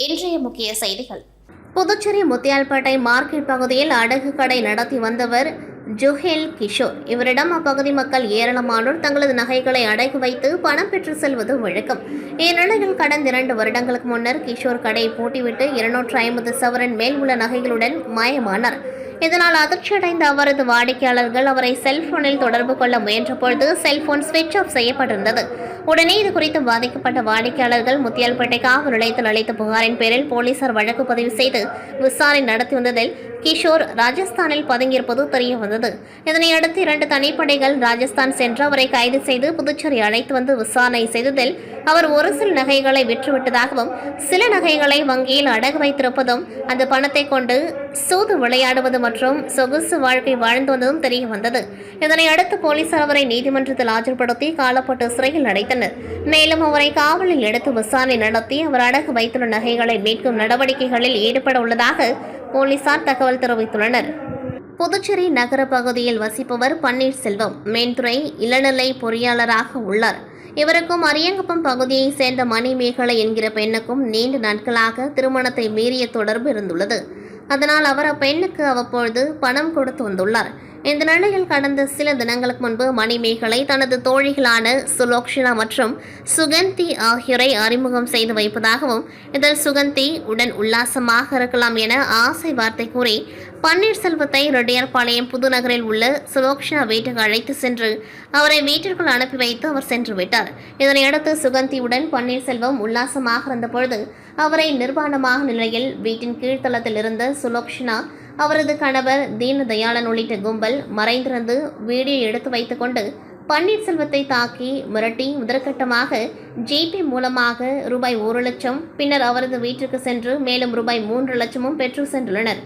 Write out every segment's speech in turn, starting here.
இன்றைய முக்கிய செய்திகள். புதுச்சேரி முத்தியால்பேட்டை மார்க்கெட் பகுதியில் அடகு கடை நடத்தி வந்தவர் ஜுஹேல் கிஷோர். இவரிடம் அப்பகுதி மக்கள் ஏராளமானோர் தங்களது நகைகளை அடகு வைத்து பணம் பெற்று செல்வது வழக்கம். இந்நிலையில் கடந்த 2 வருடங்களுக்கு முன்னர் கிஷோர் கடை பூட்டிவிட்டு 250 சவரன் மேல் உள்ள நகைகளுடன் மாயமானார். இதனால் அதிர்ச்சியடைந்த அவரது வாடிக்கையாளர்கள் அவரை செல்போனில் தொடர்பு கொள்ள முயன்றபொழுது செல்போன் சுவிட்ச் ஆஃப் செய்யப்பட்டிருந்தது. உடனே இதுகுறித்து பாதிக்கப்பட்ட வாடிக்கையாளர்கள் முத்தியால்பேட்டை காவல் நிலையத்தில் அளித்த புகாரின் பேரில் போலீசார் வழக்கு பதிவு செய்து விசாரணை நடத்தி வந்ததில் கிஷோர் ராஜஸ்தானில் பதுங்கியிருப்பது தெரிய வந்தது. இதனையடுத்து 2 தனிப்படைகள் ராஜஸ்தான் சென்று அவரை கைது செய்து புதுச்சேரி அழைத்து வந்து விசாரணை செய்ததில் அவர் ஒரு சில நகைகளை விற்றுவிட்டதாகவும் சில நகைகளை வங்கியில் அடகு வைத்திருப்பதும் அந்த பணத்தை கொண்டு சூது விளையாடுவது மற்றும் சொகுசு வாழ்க்கை வாழ்ந்து வந்ததும் தெரிய வந்தது. இதனையடுத்து போலீசார் அவரை நீதிமன்றத்தில் ஆஜர்படுத்தி காலப்பட்டு சிறையில் அடைத்தனர். மேலும் அவரை காவலில் எடுத்து விசாரணை நடத்தி அவர் அடகு வைத்துள்ள நகைகளை மீட்கும் நடவடிக்கைகளில் ஈடுபட உள்ளதாக போலீசார் தகவல் தெரிவித்துள்ளனர். புதுச்சேரி நகர பகுதியில் வசிப்பவர் பன்னீர்செல்வம் மேன்துறை இளநிலை பொறியாளராக உள்ளார். இவருக்கும் அரியங்குப்பம் பகுதியை சேர்ந்த மணிமேகலை என்கிற பெண்ணுக்கும் நீண்ட நாட்களாக திருமணத்தை மீறிய தொடர்பு இருந்துள்ளது. அதனால் அவர் அப்பெண்ணுக்கு அவ்வப்பொழுது பணம் கொடுத்து வந்துள்ளார். இந்த நிலையில் கடந்த சில தினங்களுக்கு முன்பு மணிமேகலை தனது தோழிகளான சுலோக்ஷனா மற்றும் சுகந்தி ஆகியோரை அறிமுகம் செய்து வைப்பதாகவும் இதில் சுகந்தி உடன் உல்லாசமாக இருக்கலாம் என ஆசை வார்த்தை கூறி பன்னீர்செல்வத்தை ரெட்டியார்பாளையம் புதுநகரில் உள்ள சுலோக்ஷனா வீட்டுக்கு அழைத்து சென்று அவரை வீட்டிற்குள் அனுப்பி வைத்து அவர் சென்று விட்டார். இதனையடுத்து சுகந்தியுடன் பன்னீர்செல்வம் உல்லாசமாக இருந்தபொழுது அவரை நிர்வாணமாக நிலையில் வீட்டின் கீழ்த்தளத்தில் இருந்த சுலோக்ஷனா அவரது கணவர் தீனதயாளன் உள்ளிட்ட கும்பல் மறைந்திருந்து வீடியோ எடுத்து வைத்துக் கொண்டு பன்னீர்செல்வத்தை தாக்கி மிரட்டி முதற்கட்டமாக ஜிபே மூலமாக ரூபாய் 1 லட்சம், பின்னர் அவரது வீட்டிற்கு சென்று மேலும் ரூபாய் 3 லட்சமும் பெற்று சென்றுள்ளனர்.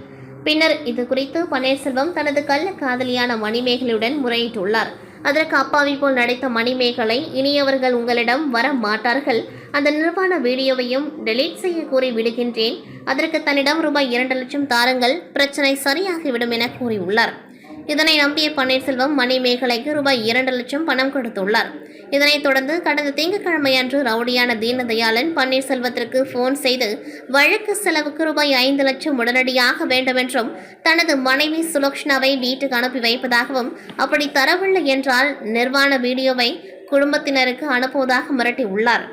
பின்னர் இது குறித்து பன்னீர்செல்வம் தனது கள்ள காதலியான மணிமேகலையுடன் முறையிட்டுள்ளார். அதற்கு அப்பாவி போல் நடித்த மணிமேகலை, இனி அவர்கள் உங்களிடம் வர மாட்டார்கள், அந்த நிர்வாண வீடியோவையும் டெலீட் செய்ய கூறி விடுகின்றேன், அதற்கு தன்னிடம் ரூபாய் 2 லட்சம் தாருங்கள், பிரச்சனை சரியாகிவிடும் என கூறியுள்ளார். இதனை நம்பிய பன்னீர்செல்வம் மணிமேகலைக்கு ரூபாய் 2 லட்சம் பணம் கொடுத்துள்ளார். இதனைத் தொடர்ந்து கடந்த திங்கட்கிழமை அன்று ரவுடியான தீனதயாளன் பன்னீர்செல்வத்திற்கு போன் செய்து வழக்கு செலவுக்கு ரூபாய் 5 லட்சம் உடனடியாக வேண்டும் என்றும் தனது மனைவி சுலோக்ஷனாவை வீட்டுக்கு அனுப்பி வைப்பதாகவும் அப்படி தரவில்லை என்றால் நிர்வாண வீடியோவை குடும்பத்தினருக்கு அனுப்புவதாக மிரட்டியுள்ளார்.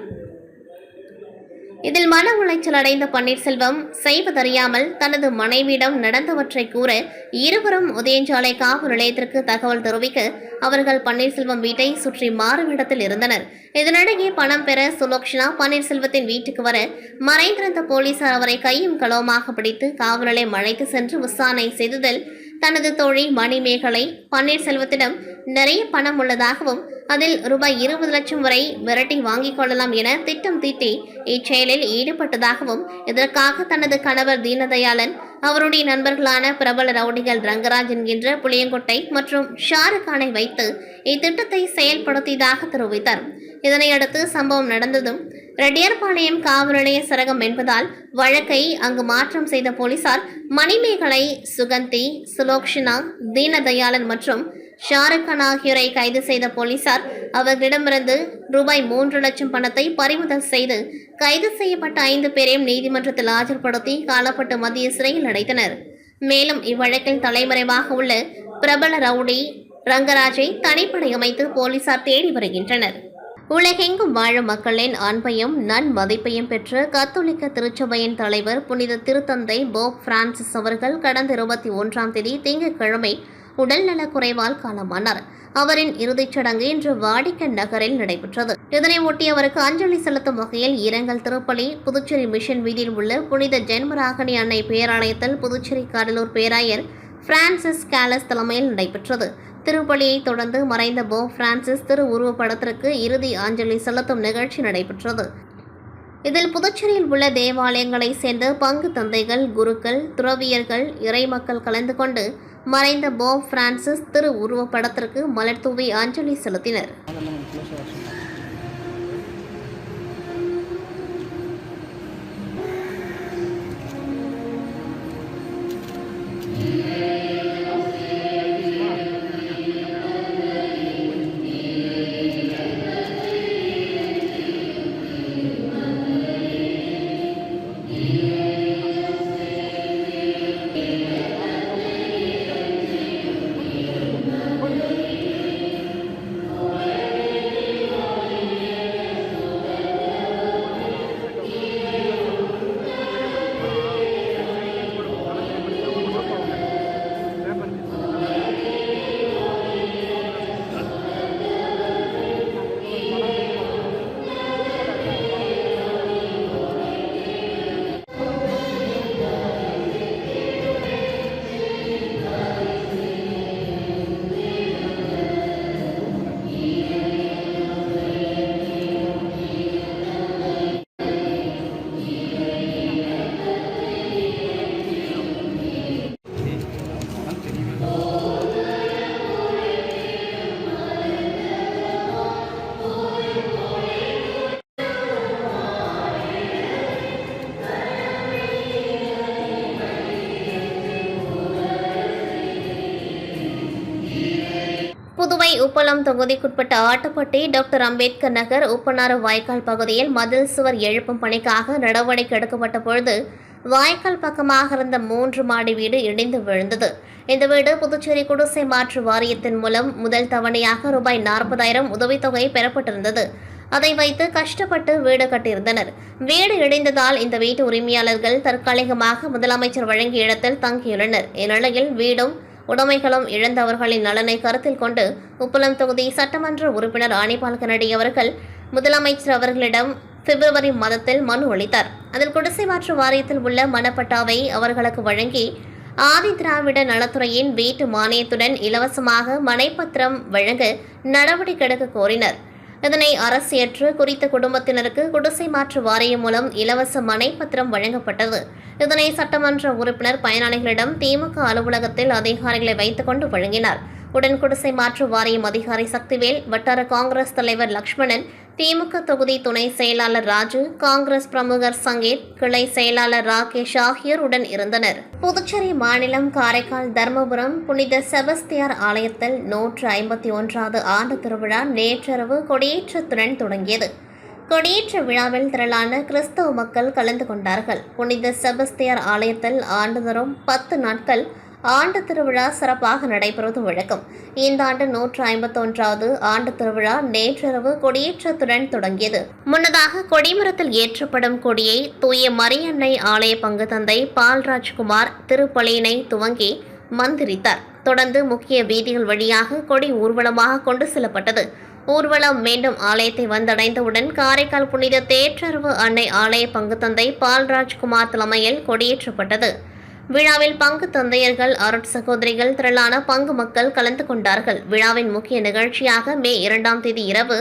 இதில் மன உளைச்சல் அடைந்த பன்னீர்செல்வம் செய்வதறியாமல் தனது மனைவியிடம் நடந்தவற்றை கூற இருவரும் உதயஞ்சாலை காவல் நிலையத்திற்கு தகவல் தெரிவிக்க அவர்கள் பன்னீர்செல்வம் வீட்டை சுற்றி மாறுவிடத்தில் இருந்தனர். இதனிடையே பணம் பெற சுலோக்ஷனா பன்னீர்செல்வத்தின் வீட்டுக்கு வர மறைந்திருந்த போலீசார் அவரை கையும் களவுமாக பிடித்து காவல் நிலையம் அழைத்து சென்று விசாரணை செய்ததில் தனது தோழி மணிமேகலை பன்னீர்செல்வத்திடம் நிறைய பணம் உள்ளதாகவும் அதில் ரூபாய் 20 லட்சம் வரை விரட்டி வாங்கிக் கொள்ளலாம் என திட்டம் தீட்டி இச்செயலில் ஈடுபட்டதாகவும் இதற்காக தனது கணவர் தீனதயாளன் அவருடைய நண்பர்களான பிரபல ரவுடிகள் ரங்கராஜ் என்கின்ற புளியங்கொட்டை மற்றும் ஷாருக்கானை வைத்து இத்திட்டத்தை செயல்படுத்தியதாக தெரிவித்தார். இதனையடுத்து சம்பவம் நடந்ததும் ரெட்டியார்பாளையம் காவல் நிலைய சரகம் என்பதால் வழக்கை அங்கு மாற்றம் செய்த போலீசார் மணிமேகலை, சுகந்தி, சுலோக்ஷனா, தீனதயாளன் மற்றும் ஷாருக்கான் ஆகியோரை கைது செய்த போலீசார் அவர்களிடமிருந்து ரூபாய் 3 லட்சம் பணத்தை பறிமுதல் செய்து கைது செய்யப்பட்ட 5 பேரையும் நீதிமன்றத்தில் ஆஜர்படுத்தி காலப்பட்டு மத்திய சிறையில் அடைத்தனர். மேலும் இவ்வழக்கில் தலைமறைவாக உள்ள பிரபல ரவுடி ரங்கராஜை தனிப்படை அமைத்து போலீசார் தேடி வருகின்றனர். உலகெங்கும் வாழும் மக்களின் அன்பையும் நன்மதிப்பையும் பெற்ற கத்தோலிக்க திருச்சபையின் தலைவர் புனித திருத்தந்தை போப் பிரான்சிஸ் அவர்கள் கடந்த 21ஆம் தேதி திங்கட்கிழமை உடல்நலக் குறைவால் காலமானார். அவரின் இறுதிச் சடங்கு இன்று வாடிக்கன் நகரில் நடைபெற்றது. இதனை ஒட்டி அவருக்கு அஞ்சலி செலுத்தும் வகையில் இரங்கல் திருப்பலி புதுச்சேரி மிஷன் வீதியில் உள்ள புனித ஜென்மராகனி அன்னை பேராலயத்தில் புதுச்சேரி கடலூர் பேராயர் பிரான்சிஸ் காலஸ் தலைமையில் நடைபெற்றது. திருப்பலியை தொடர்ந்து மறைந்த போப் பிரான்சிஸ் திரு உருவப்படத்திற்கு இறுதி அஞ்சலி செலுத்தும் நிகழ்ச்சி நடைபெற்றது. இதில் புதுச்சேரியில் உள்ள தேவாலயங்களை சேர்ந்த பங்கு தந்தைகள், குருக்கள், துறவியர்கள், இறைமக்கள் கலந்து கொண்டு மறைந்த போப் பிரான்சிஸ் திரு உருவப்படத்திற்கு மலர் தூவி அஞ்சலி செலுத்தினர். உப்பளம் தொகுதிக்குட்பட்ட ஆட்டுப்பட்டி டாக்டர் அம்பேத்கர் நகர் உப்பனாறு வாய்க்கால் பகுதியில் மதில் சுவர் எழுப்பும் பணிக்காக நடவடிக்கை எடுக்கப்பட்ட பொழுது வாய்க்கால் பக்கமாக இருந்த 3 மாடி வீடு இடிந்து விழுந்தது. இந்த வீடு புதுச்சேரி குடிசை மாற்று வாரியத்தின் மூலம் முதல் தவணையாக ரூபாய் 40,000 உதவித்தொகை பெறப்பட்டிருந்தது. அதை வைத்து கஷ்டப்பட்டு வீடு கட்டியிருந்தனர். வீடு இடிந்ததால் இந்த வீட்டு உரிமையாளர்கள் தற்காலிகமாக முதலமைச்சர் வழங்கிய இடத்தில் தங்கியுள்ளனர். இந்நிலையில் வீடும் உடைமைகளும் இழந்தவர்களின் நலனை கருத்தில் கொண்டு உப்பளம் தொகுதி சட்டமன்ற உறுப்பினர் ஆணிபால் கனடி அவர்கள் முதலமைச்சர் அவர்களிடம் பிப்ரவரி மாதத்தில் மனு அளித்தார். அதில் குடிசை மாற்று வாரியத்தில் உள்ள மனப்பட்டாவை அவர்களுக்கு வழங்கி ஆதி திராவிட நலத்துறையின் வீட்டு மானியத்துடன் இலவசமாக மனைப்பத்திரம் வழங்க நடவடிக்கை எடுக்க கோரினர். இதனை அரசு ஏற்று குறித்த குடும்பத்தினருக்கு குடிசை மாற்று வாரியம் மூலம் இலவச மனைப்பத்திரம் வழங்கப்பட்டது. இதனை சட்டமன்ற உறுப்பினர் பயனாளிகளிடம் திமுக அலுவலகத்தில் அதிகாரிகளை வைத்துக் கொண்டு வழங்கினார். உடன் குடிசை மாற்று வாரியம் அதிகாரி சக்திவேல், வட்டார காங்கிரஸ் தலைவர் லக்ஷ்மணன், திமுக தொகுதி துணை செயலாளர் ராஜு, காங்கிரஸ் பிரமுகர் சங்கீத், கிளை செயலாளர் ராகேஷ் ஆகியோர் உடன் இருந்தனர். புதுச்சேரி மாநிலம் காரைக்கால் தர்மபுரம் புனித செபஸ்தியார் ஆலயத்தில் 151வது ஆண்டு திருவிழா நேற்றிரவு கொடியேற்றத்துடன் தொடங்கியது. கொடியேற்ற விழாவில் திரளான கிறிஸ்தவ மக்கள் கலந்து கொண்டார்கள். புனித செபஸ்தியார் ஆலயத்தில் ஆண்டுதோறும் 10 நாட்கள் ஆண்டு திருவிழா சிறப்பாக நடைபெறுவது வழக்கம். இந்த ஆண்டு 151வது ஆண்டு திருவிழா நேற்றிரவு கொடியேற்றத்துடன் தொடங்கியது. முன்னதாக கொடிமரத்தில் ஏற்றப்படும் கொடியை தூய மரியன்னை ஆலய பங்கு தந்தை பால்ராஜ்குமார் திருப்பலியினை துவங்கி மந்திரித்தார். தொடர்ந்து முக்கிய வீதிகள் வழியாக கொடி ஊர்வலமாக கொண்டு செல்லப்பட்டது. ஊர்வலம் மீண்டும் ஆலயத்தை வந்தடைந்தவுடன் காரைக்கால் புனித தேற்றரவு அன்னை ஆலய பங்கு தந்தை பால்ராஜ்குமார் தலைமையில் கொடியேற்றப்பட்டது. விழாவில் பங்கு தந்தையர்கள், அருட்சகோதரிகள், திரளான பங்கு மக்கள் கலந்து கொண்டார்கள். விழாவின் முக்கிய நிகழ்ச்சியாக மே 2ஆம் தேதி இரவு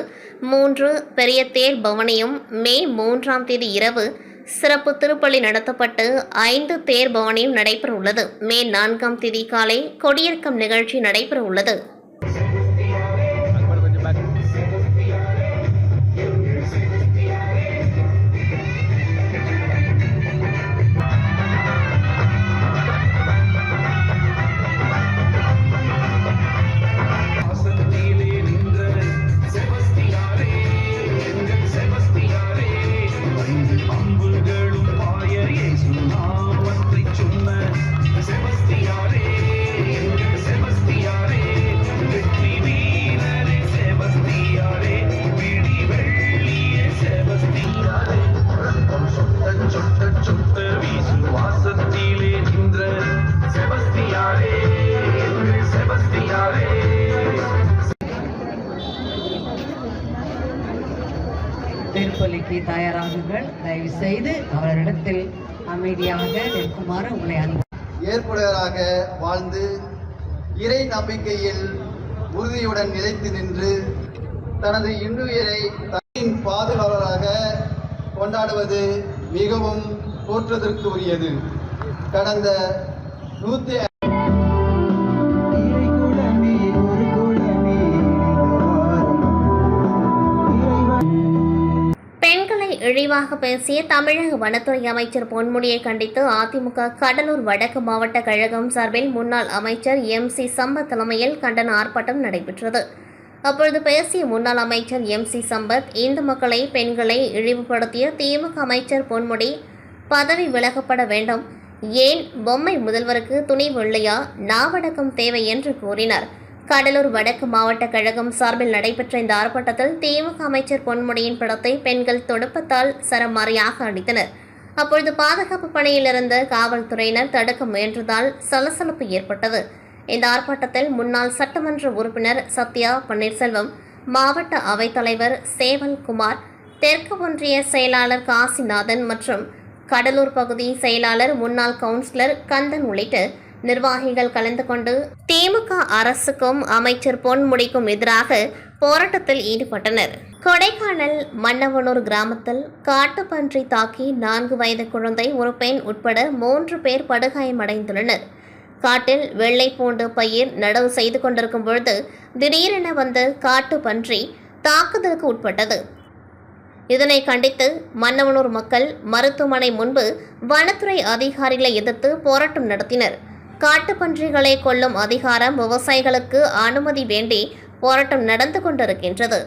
3 பெரிய தேர் பவனியும், மே 3ஆம் தேதி இரவு சிறப்பு திருப்பலி நடத்தப்பட்டு 5 தேர் பவனியும் நடைபெற உள்ளது. மே 4ஆம் தேதி காலை கொடியிறக்கம் நிகழ்ச்சி நடைபெற உள்ளது. திருப்பலிக்கு தயாராகுங்கள். தயவு செய்து அவரிடத்தில் அமைதியாக நிற்குமாறு உங்களை ஏற்புடையவராக வாழ்ந்து இறை நம்பிக்கையில் உறுதியுடன் நிலைத்து நின்று தனது இன்னுயிரை தன்னின் பாதுகாவலராக கொண்டாடுவது மிகவும் போற்றுவதற்கு உரியது. கடந்த 100 இழிவாக பேசிய தமிழக வனத்துறை அமைச்சர் பொன்முடியை கண்டித்து அதிமுக கடலூர் வடக்கு மாவட்ட கழகம் சார்பில் முன்னாள் அமைச்சர் MC சம்பத் தலைமையில் கண்டன ஆர்ப்பாட்டம் நடைபெற்றது. அப்பொழுது பேசிய முன்னாள் அமைச்சர் MC சம்பத், இந்து மக்களை, பெண்களை இழிவுபடுத்திய திமுக அமைச்சர் பொன்முடி பதவி விலகப்பட வேண்டும். ஏன் பொம்மை முதல்வருக்கு துணிவு இல்லையா? நாவடக்கம் தேவை என்று கூறினார். கடலூர் வடக்கு மாவட்ட கழகம் சார்பில் நடைபெற்ற இந்த ஆர்ப்பாட்டத்தில் திமுக அமைச்சர் பொன்முடியின் படத்தை பெண்கள் துடுப்பத்தால் சரமாரியாக அடித்தனர். அப்பொழுது பாதுகாப்பு பணியில் இருந்த காவல்துறையினர் தடுக்க முயன்றதால் சலசலப்பு ஏற்பட்டது. இந்த ஆர்ப்பாட்டத்தில் முன்னாள் சட்டமன்ற உறுப்பினர் சத்யா பன்னீர்செல்வம், மாவட்ட அவைத்தலைவர் சேவல்குமார், தெற்கு ஒன்றிய செயலாளர் காசிநாதன் மற்றும் கடலூர் பகுதி செயலாளர், முன்னாள் கவுன்சிலர் கந்தன் உள்ளிட்ட நிர்வாகிகள் கலந்து கொண்டு திமுக அரசுக்கும் அமைச்சர் பொன்முடிக்கும் எதிராக போராட்டத்தில் ஈடுபட்டனர். கொடைக்கானல் மன்னவனூர் கிராமத்தில் காட்டுப்பன்றி தாக்கி 4 வயது குழந்தை, ஒரு பெண் உட்பட 3 பேர் படுகாயமடைந்துள்ளனர். காட்டில் வெள்ளை பூண்டு பயிர் நடவு செய்து கொண்டிருக்கும் பொழுது திடீரென வந்த காட்டுப்பன்றி தாக்குதலுக்கு உட்பட்டது. இதனை கண்டித்து மன்னவனூர் மக்கள் மருத்துவமனை முன்பு வனத்துறை அதிகாரிகளை எதிர்த்து போராட்டம் நடத்தினர். காட்டுப்பன்றிகளை கொல்லும் அதிகாரம் விவசாயிகளுக்கு அனுமதி வேண்டி போராட்டம் நடந்து கொண்டிருக்கின்றது.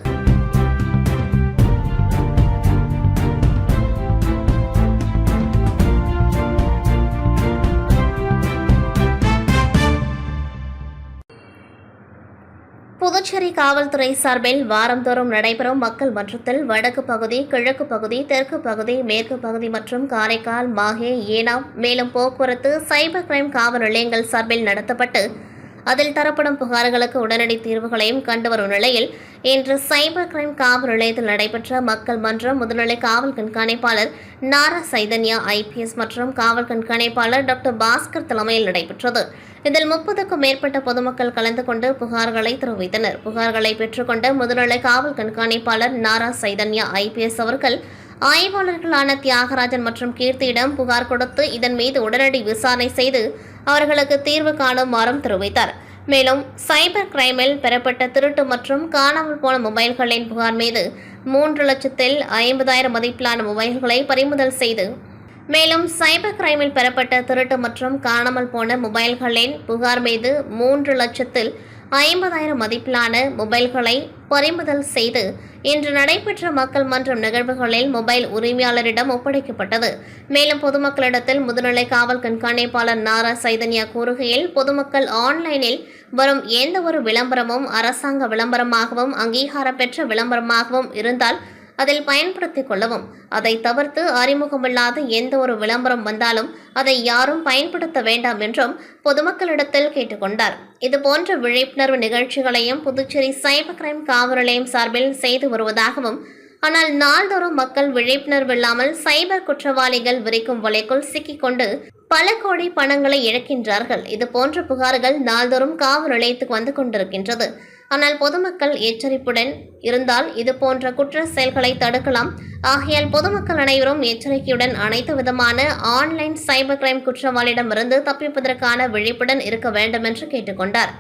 புதுச்சேரி காவல்துறை சார்பில் வாரந்தோறும் நடைபெறும் மக்கள் மன்றத்தில் வடக்கு பகுதி, கிழக்கு பகுதி, தெற்கு பகுதி, மேற்கு பகுதி மற்றும் காரைக்கால், மாஹே, ஏனாம், மேலும் போக்குவரத்து, சைபர் கிரைம் காவல் நிலையங்கள் சார்பில் நடத்தப்பட்டு அதில் தரப்படும் புகார்களுக்கு உடனடி தீர்வுகளையும் கண்டுவரும் நிலையில் இன்று சைபர் கிரைம் காவல் நிலையத்தில் நடைபெற்ற மக்கள் மன்றம் முதுநிலை காவல் கண்காணிப்பாளர் நாரா சைதன்யா IPS மற்றும் காவல் கண்காணிப்பாளர் டாக்டர் பாஸ்கர் தலைமையில் நடைபெற்றது. இதில் 30க்கும் மேற்பட்ட பொதுமக்கள் கலந்து கொண்டு புகார்களை தெரிவித்தனர். புகார்களை பெற்றுக்கொண்ட முதுநிலை காவல் கண்காணிப்பாளர் நாரா சைதன்யா IPS அவர்கள் ஆய்வாளர்களான தியாகராஜன் மற்றும் கீர்த்தியிடம் புகார் கொடுத்து இதன் மீது உடனடி விசாரணை செய்து அவர்களுக்கு தீர்வு காணுமாறும் தெரிவித்தார். மேலும் சைபர் கிரைமில் பெறப்பட்ட திருட்டு மற்றும் காணாமல் போன மொபைல்களின் புகார் மீது 3,50,000 மதிப்பிலான மொபைல்களை பறிமுதல் செய்து மேலும் சைபர் கிரைமில் பெறப்பட்ட திருட்டு மற்றும் காணாமல் போன மொபைல்களின் புகார் மீது 3,50,000 மதிப்பிலான மொபைல்களை பறிமுதல் செய்து இன்று நடைபெற்ற மக்கள் மன்றம் நிகழ்வுகளில் மொபைல் உரிமையாளரிடம் ஒப்படைக்கப்பட்டது. மேலும் பொதுமக்களிடத்தில் முதுநிலை காவல் கண்காணிப்பாளர் நாரா சைதன்யா கூறுகையில், பொதுமக்கள் ஆன்லைனில் வரும் எந்த ஒரு விளம்பரமும் அரசாங்க விளம்பரமாகவும் அங்கீகாரம் பெற்ற விளம்பரமாகவும் இருந்தால் அதில் பயன்படுத்திக் கொள்ளவும், அதை தவிர்த்து அறிமுகமில்லாத எந்த ஒரு விளம்பரம் வந்தாலும் அதை யாரும் பயன்படுத்த வேண்டாம் என்றும் பொதுமக்களிடத்தில் கேட்டுக்கொண்டார். இதுபோன்ற விழிப்புணர்வு நிகழ்ச்சிகளையும் புதுச்சேரி சைபர் கிரைம் காவல் நிலையம் சார்பில் செய்து வருவதாகவும், ஆனால் நாள்தோறும் மக்கள் விழிப்புணர்வு இல்லாமல் சைபர் குற்றவாளிகள் விரிக்கும் வலைக்குள் சிக்கிக்கொண்டு பல கோடி பணங்களை இழக்கின்றார்கள். இதுபோன்ற புகார்கள் நாள்தோறும் காவல் நிலையத்துக்கு வந்து கொண்டிருக்கின்றது. ஆனால் பொதுமக்கள் எச்சரிப்புடன் இருந்தால் இதுபோன்ற குற்ற செயல்களை தடுக்கலாம். ஆகையால் பொதுமக்கள் அனைவரும் எச்சரிக்கையுடன் அனைத்து விதமான ஆன்லைன் சைபர் கிரைம் குற்றவாளியிடமிருந்து தப்பிப்பதற்கான விழிப்புடன் இருக்க வேண்டும் என்று கேட்டுக்கொண்டார்.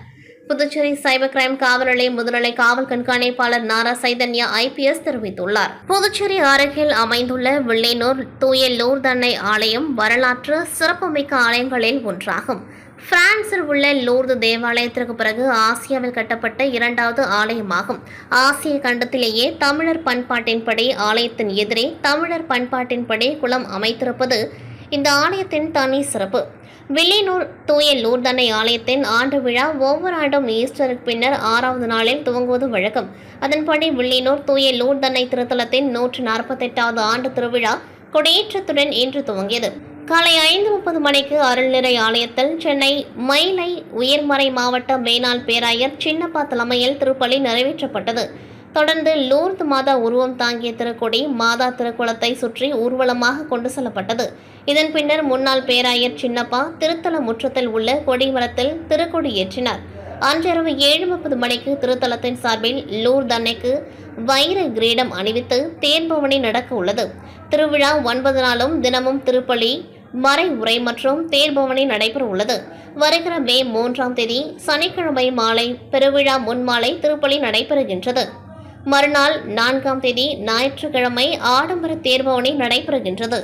புதுச்சேரி சைபர் கிரைம் காவல் நிலைய முதுநிலை காவல் கண்காணிப்பாளர் நாரா சைதன்யா IPS தெரிவித்துள்ளார். புதுச்சேரி அருகில் அமைந்துள்ள வில்லியனூர் தூய லூர்து அன்னை ஆலயம் வரலாற்று சிறப்புமிக்க ஆலயங்களில் ஒன்றாகும். பிரான்சில் உள்ள லூர்து தேவாலயத்திற்கு பிறகு ஆசியாவில் கட்டப்பட்ட 2வது ஆலயமாகும். ஆசிய கண்டத்திலேயே தமிழர் பண்பாட்டின்படி ஆலயத்தின் எதிரே தமிழர் பண்பாட்டின்படி குளம் அமைத்திருப்பது இந்த ஆலயத்தின் தனி சிறப்பு. வில்லியனூர் தூய லூர்து அன்னை ஆலயத்தின் ஆண்டு விழா ஒவ்வொரு ஆண்டும் ஈஸ்டருக்கு பின்னர் 6வது நாளில் துவங்குவது வழக்கம். அதன்படி வில்லியனூர் தூய லூர்து அன்னை திருத்தலத்தின் 148வது ஆண்டு திருவிழா கொடியேற்றத்துடன் இன்று துவங்கியது. காலை 5:30 மணிக்கு அருள்நிறை ஆலயத்தில் சென்னை மயிலை உயர்மறை மாவட்ட மேனாள் பேராயர் சின்னப்பா தலைமையில் திருப்பலி நிறைவேற்றப்பட்டது. தொடர்ந்து லூர்து மாதா உருவம் தாங்கிய திருக்கொடி மாதா திருக்குளத்தை சுற்றி ஊர்வலமாக கொண்டு செல்லப்பட்டது. இதன் பின்னர் முன்னாள் பேராயர் சின்னப்பா திருத்தல முற்றத்தில் உள்ள கொடிமரத்தில் திருக்கொடி ஏற்றினார். அன்றிரவு 7:30 மணிக்கு திருத்தலத்தின் சார்பில் லூர்து அன்னைக்கு வைர கிரீடம் அணிவித்து தேர்பவனி நடக்க உள்ளது. திருவிழா 9 நாளும் தினமும் திருப்பலி, மறை உரை மற்றும் தேர்பவனி நடைபெற உள்ளது. வருகிற மே 3ஆம் தேதி சனிக்கிழமை மாலை பெருவிழா முன்மாலை திருப்பலி நடைபெறுகின்றது. மறுநாள் 4ஆம் தேதி ஞாயிற்றுக்கிழமை ஆடம்பர தேர்பவனி நடைபெறுகின்றது.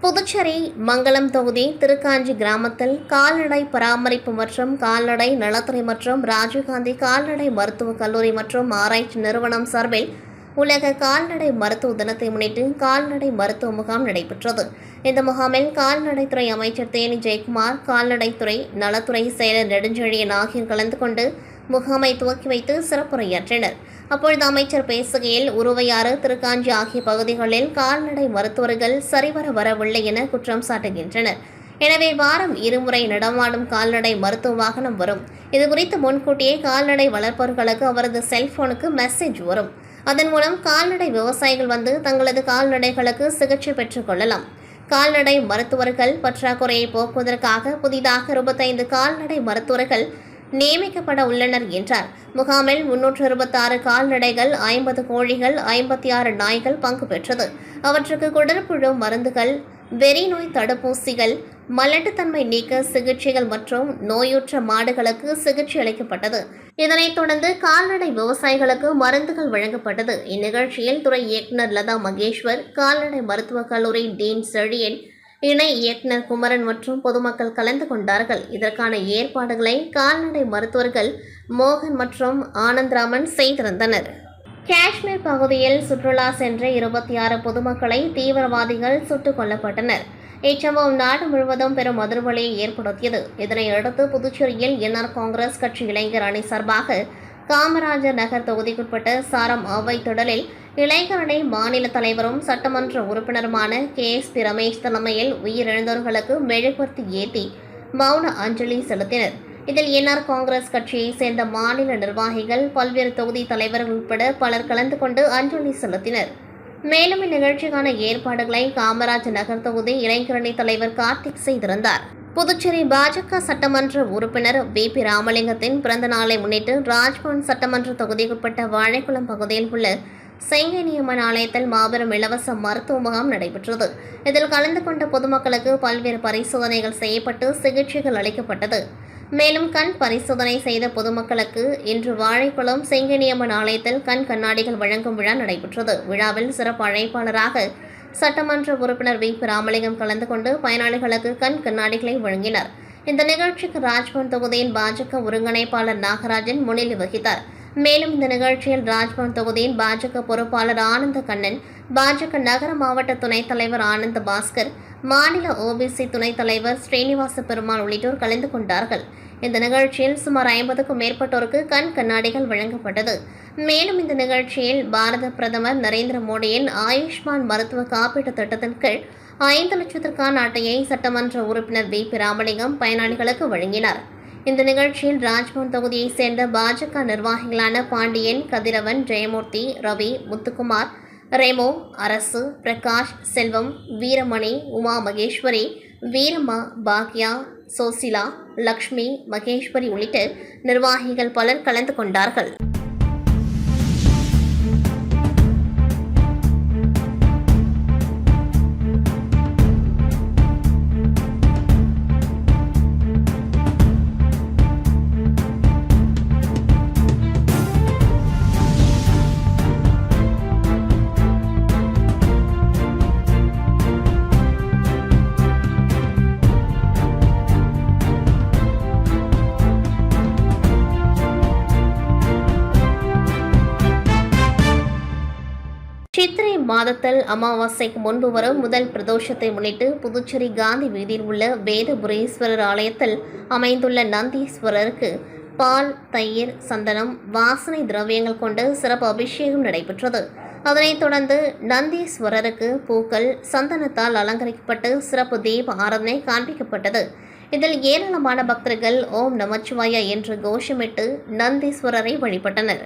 புதுச்சேரி மங்கலம் தொகுதி திருக்காஞ்சி கிராமத்தில் கால்நடை பராமரிப்பு மற்றும் கால்நடை நலத்துறை மற்றும் ராஜீவ்காந்தி கால்நடை மருத்துவக் கல்லூரி மற்றும் ஆராய்ச்சி நிறுவனம் சார்பில் உலக கால்நடை மருத்துவ தினத்தை முன்னிட்டு கால்நடை மருத்துவ முகாம் நடைபெற்றது. இந்த முகாமில் கால்நடைத்துறை அமைச்சர் தேனி ஜெயக்குமார், கால்நடைத்துறை நலத்துறை செயலர் நெடுஞ்செழியன் ஆகியோர் கலந்து கொண்டு முகாமை துவக்கி வைத்து சிறப்புரையாற்றினர். அப்பொழுது அமைச்சர் பேசுகையில், உருவையாறு, திருக்காஞ்சி ஆகிய பகுதிகளில் கால்நடை மருத்துவர்கள் சரிவர வரவில்லை என குற்றம் சாட்டுகின்றனர். எனவே வாரம் இருமுறை நடமாடும் கால்நடை மருத்துவ வாகனம் வரும். இதுகுறித்து முன்கூட்டியே கால்நடை வளர்ப்பவர்களுக்கு அவரது செல்போனுக்கு மெசேஜ் வரும். அதன் மூலம் கால்நடை விவசாயிகள் வந்து தங்களது கால்நடைகளுக்கு சிகிச்சை பெற்றுக் கொள்ளலாம். கால்நடை மருத்துவர்கள் பற்றாக்குறையை போக்குவதற்காக புதிதாக 25 கால்நடை மருத்துவர்கள் நியமிக்கப்பட உள்ளனர் என்றார். முகாமில் 326 கால்நடைகள், 50 கோழிகள், 56 நாய்கள் பங்கு பெற்றது. அவற்றுக்கு குடற்புழு மருந்துகள், வெறி நோய் தடுப்பூசிகள், மலட்டுத்தன்மை நீக்க சிகிச்சைகள் மற்றும் நோயுற்ற மாடுகளுக்கு சிகிச்சை அளிக்கப்பட்டது. இதனைத் தொடர்ந்து கால்நடை விவசாயிகளுக்கு மருந்துகள் வழங்கப்பட்டது. இந்நிகழ்ச்சியில் துறை இயக்குநர் லதா மகேஸ்வர், கால்நடை மருத்துவக் கல்லூரி டீன் செழியன், இணை இயக்குநர் குமரன் மற்றும் பொதுமக்கள் கலந்து கொண்டார்கள். இதற்கான ஏற்பாடுகளை கால்நடை மருத்துவர்கள் மோகன் மற்றும் ஆனந்த்ராமன் செய்திருந்தனர். காஷ்மீர் பகுதியில் சுற்றுலா சென்ற 26 பொதுமக்களை தீவிரவாதிகள் சுட்டுக் கொல்லப்பட்டனர். இச்சம்பவம் நாடு முழுவதும் பெரும் அதிர்வலையை ஏற்படுத்தியது. இதனையடுத்து புதுச்சேரியில் என்ஆர் காங்கிரஸ் கட்சி இளைஞர் அணி சார்பாக காமராஜர் நகர் தொகுதிக்குட்பட்ட சாரம் ஆவை திடலில் இளைஞரணி மாநில தலைவரும் சட்டமன்ற உறுப்பினருமான KSP ரமேஷ் தலைமையில் உயிரிழந்தவர்களுக்கு மெழுகுவர்த்தி ஏற்றி மௌன அஞ்சலி செலுத்தினர். இதில் என்ஆர் காங்கிரஸ் கட்சியை சேர்ந்த மாநில நிர்வாகிகள், பல்வேறு தொகுதி தலைவர்கள் உட்பட பலர் கலந்து கொண்டு அஞ்சலி செலுத்தினர். மேலும் இந்நிகழ்ச்சிக்கான ஏற்பாடுகளை காமராஜர் நகர் தொகுதி இளைஞரணி தலைவர் கார்த்திக் செய்திருந்தார். புதுச்சேரி பாஜக சட்டமன்ற உறுப்பினர் BP ராமலிங்கத்தின் பிறந்த நாளை முன்னிட்டு ராஜ்பவன் சட்டமன்ற தொகுதிக்குட்பட்ட வாழைக்குளம் பகுதியில் உள்ள செங்கனியம்மன் ஆலயத்தில் மாபெரும் இலவச மருத்துவ முகாம் நடைபெற்றது. இதில் கலந்து கொண்ட பொதுமக்களுக்கு பல்வேறு பரிசோதனைகள் செய்யப்பட்டு சிகிச்சைகள் அளிக்கப்பட்டது. மேலும் கண் பரிசோதனை செய்த பொதுமக்களுக்கு இன்று வாழைக்குளம் செங்கனியம்மன் ஆலயத்தில் கண் கண்ணாடிகள் வழங்கும் விழா நடைபெற்றது. விழாவில் சிறப்பு அழைப்பாளராக சட்டமன்ற உறுப்பினர் BP ராமலிங்கம் கலந்து கொண்டு பயனாளிகளுக்கு கண் கண்ணாடிகளை வழங்கினார். இந்த நிகழ்ச்சிக்கு ராஜ்பவன் தொகுதியின் பாஜக ஒருங்கிணைப்பாளர் நாகராஜன் முன்னிலை வகித்தார். மேலும் இந்த நிகழ்ச்சியில் ராஜ்பவன் தொகுதியின் பாஜக பொறுப்பாளர் ஆனந்த கண்ணன், பாஜக நகர மாவட்ட துணைத் தலைவர் ஆனந்த பாஸ்கர், மாநில OBC துணைத் தலைவர் ஸ்ரீனிவாச பெருமாள் உள்ளிட்டோர் கலந்து கொண்டார்கள். இந்த நிகழ்ச்சியில் சுமார் 50க்கும் மேற்பட்டோருக்கு கண் கண்ணாடிகள் வழங்கப்பட்டது. மேலும் இந்த நிகழ்ச்சியில் பாரத பிரதமர் நரேந்திர மோடியின் ஆயுஷ்மான் மருத்துவ காப்பீட்டு திட்டத்தின் கீழ் 5 லட்சத்திற்கான அட்டையை சட்டமன்ற உறுப்பினர் BP ராமலிங்கம் பயனாளிகளுக்கு வழங்கினார். இந்த நிகழ்ச்சியில் ராஜ்பவன் தொகுதியைச் சேர்ந்த பாஜக நிர்வாகிகளான பாண்டியன், கதிரவன், ஜெயமூர்த்தி, ரவி, முத்துக்குமார், ரெமோ, அரசு, பிரகாஷ், செல்வம், வீரமணி, உமா மகேஸ்வரி, வீரம்மா, பாக்யா, சோசிலா, லக்ஷ்மி, மகேஸ்வரி உள்ளிட்ட நிர்வாகிகள் பலர் கலந்து கொண்டார்கள். சித்திரை மாதத்தில் அமாவாசைக்கு முன்பு வரும் முதல் பிரதோஷத்தை முன்னிட்டு புதுச்சேரி காந்தி வீதியில் உள்ள வேதபுரீஸ்வரர் ஆலயத்தில் அமைந்துள்ள நந்தீஸ்வரருக்கு பால், தயிர், சந்தனம், வாசனை திரவியங்கள் கொண்டு சிறப்பு அபிஷேகம் நடைபெற்றது. அதனைத் தொடர்ந்து நந்தீஸ்வரருக்கு பூக்கள், சந்தனத்தால் அலங்கரிக்கப்பட்டு சிறப்பு தீப ஆராதனை காண்பிக்கப்பட்டது. இதில் ஏராளமான பக்தர்கள் ஓம் நமச்சிவாய என்று கோஷமிட்டு நந்தீஸ்வரரை வழிபட்டனர்.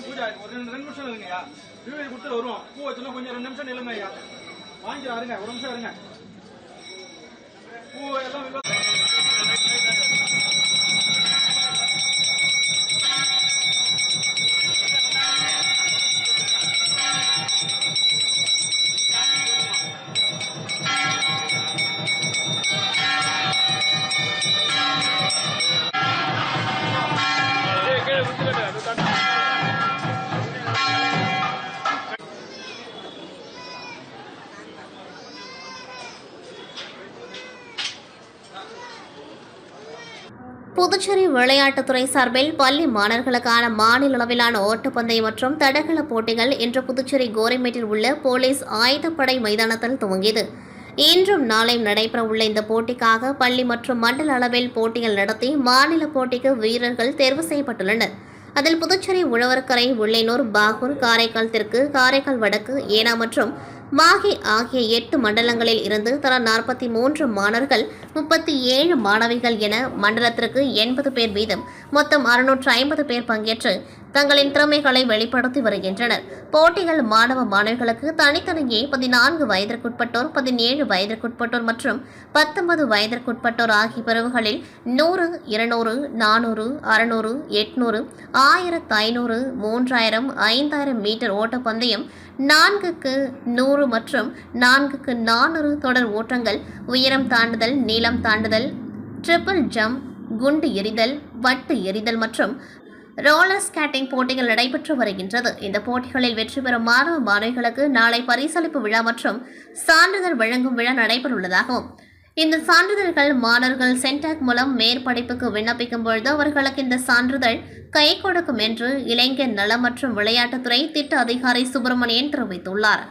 பூஜை ஒரு 2 நிமிஷம் இருங்கய்யா. வீடு கொடுத்து வருவோம். பூ வச்சுனா கொஞ்சம் 2 நிமிஷம் நிலுங்க ஐயா. வாங்கிக்கலாம் இருங்க, ஒரு நிமிஷம் இருங்க. பூ எல்லாம் புதுச்சேரி விளையாட்டுத்துறை சார்பில் பள்ளி மாணவர்களுக்கான மாநில அளவிலான ஓட்டப்பந்தயம் மற்றும் தடகள போட்டிகள் இன்று புதுச்சேரி கோரிமேட்டில் உள்ள போலீஸ் ஆயுதப்படை மைதானத்தில் துவங்கியது. இன்றும் நாளையும் நடைபெறவுள்ள இந்த போட்டிக்காக பள்ளி மற்றும் மண்டல அளவில் போட்டிகள் நடத்தி மாநில போட்டிக்கு வீரர்கள் தேர்வு செய்யப்பட்டுள்ளனர். அதில் புதுச்சேரி உழவர்கரை, உள்ளேனூர், பாகூர், காரைக்கால் தெற்கு, காரைக்கால் வடக்கு, ஏனா மற்றும் மாஹே ஆகிய 8 மண்டலங்களில் இருந்து தலா 43 மாணவர்கள், 37 மாணவிகள் என மண்டலத்திற்கு 80 பேர் வீதம் மொத்தம் 650 பேர் பங்கேற்று தங்களின் திறமைகளை வெளிப்படுத்தி வருகின்றனர். போட்டிகள் மாணவ மாணவிகளுக்கு தனித்தனியே 14 வயதிற்குட்பட்டோர், 17 வயதிற்குட்பட்டோர் மற்றும் 19 வயதிற்குட்பட்டோர் ஆகிய பிரிவுகளில் 100, 200, 400, 600, 800, 1500, 3000, 5000 மீட்டர் ஓட்டப்பந்தயம், 4க்கு 100 மற்றும் 4க்கு 400 தொடர் ஓட்டங்கள், உயரம் தாண்டுதல், நீளம் தாண்டுதல், ட்ரிபிள் ஜம்ப், குண்டு எறிதல், வட்டு எறிதல் மற்றும் ரோலர் ஸ்கேட்டிங் போட்டிகள் நடைபெற்று வருகின்றது. இந்த போட்டிகளில் வெற்றி பெறும் மாணவ மாணவிகளுக்கு நாளை பரிசளிப்பு விழா மற்றும் சான்றிதழ் வழங்கும் விழா நடைபெறவுள்ளதாகவும், இந்த சான்றிதழ்கள் மாணவர்கள் சென்டாக் மூலம் மேற்படிப்புக்கு விண்ணப்பிக்கும் பொழுது அவர்களுக்கு இந்த சான்றிதழ் கை கொடுக்கும் என்று இளைஞர் நலம் மற்றும் விளையாட்டுத்துறை திட்ட அதிகாரி சுப்பிரமணியன் தெரிவித்துள்ளார்.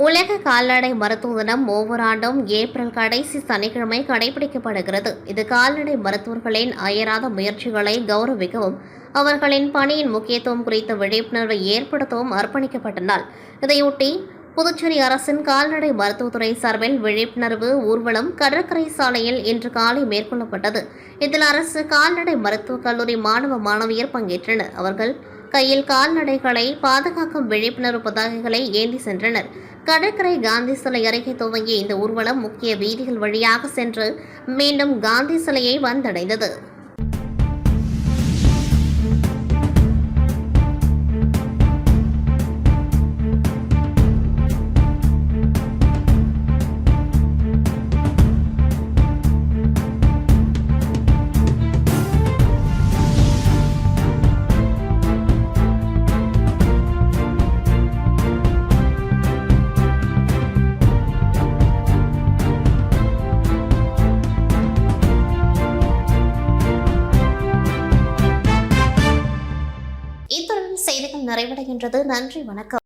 உலக கால்நடை மருத்துவ தினம் ஒவ்வொரு ஆண்டும் ஏப்ரல் கடைசி சனிக்கிழமை கடைபிடிக்கப்படுகிறது. இது கால்நடை மருத்துவர்களின் அயராத முயற்சிகளை கௌரவிக்கவும் அவர்களின் பணியின் முக்கியத்துவம் குறித்த விழிப்புணர்வை ஏற்படுத்தவும் அர்ப்பணிக்கப்பட்ட நாள். இதையொட்டி புதுச்சேரி அரசின் கால்நடை மருத்துவத்துறை சார்பில் விழிப்புணர்வு ஊர்வலம் கடற்கரை சாலையில் இன்று காலை மேற்கொள்ளப்பட்டது. இதில் அரசு கால்நடை மருத்துவக் கல்லூரி மாணவ மாணவியர் பங்கேற்றனர். அவர்கள் கையில் கால்நடைகளை பாதுகாக்கும் விழிப்புணர்வு பதாகைகளை ஏந்தி சென்றனர். கடற்கரை காந்தி சிலை அருகே துவங்கிய இந்த ஊர்வலம் முக்கிய வீதிகள் வழியாக சென்று மீண்டும் காந்தி சிலையை வந்தடைந்தது. இத்துடன் செய்திகள் நிறைவடைகின்றது. நன்றி, வணக்கம்.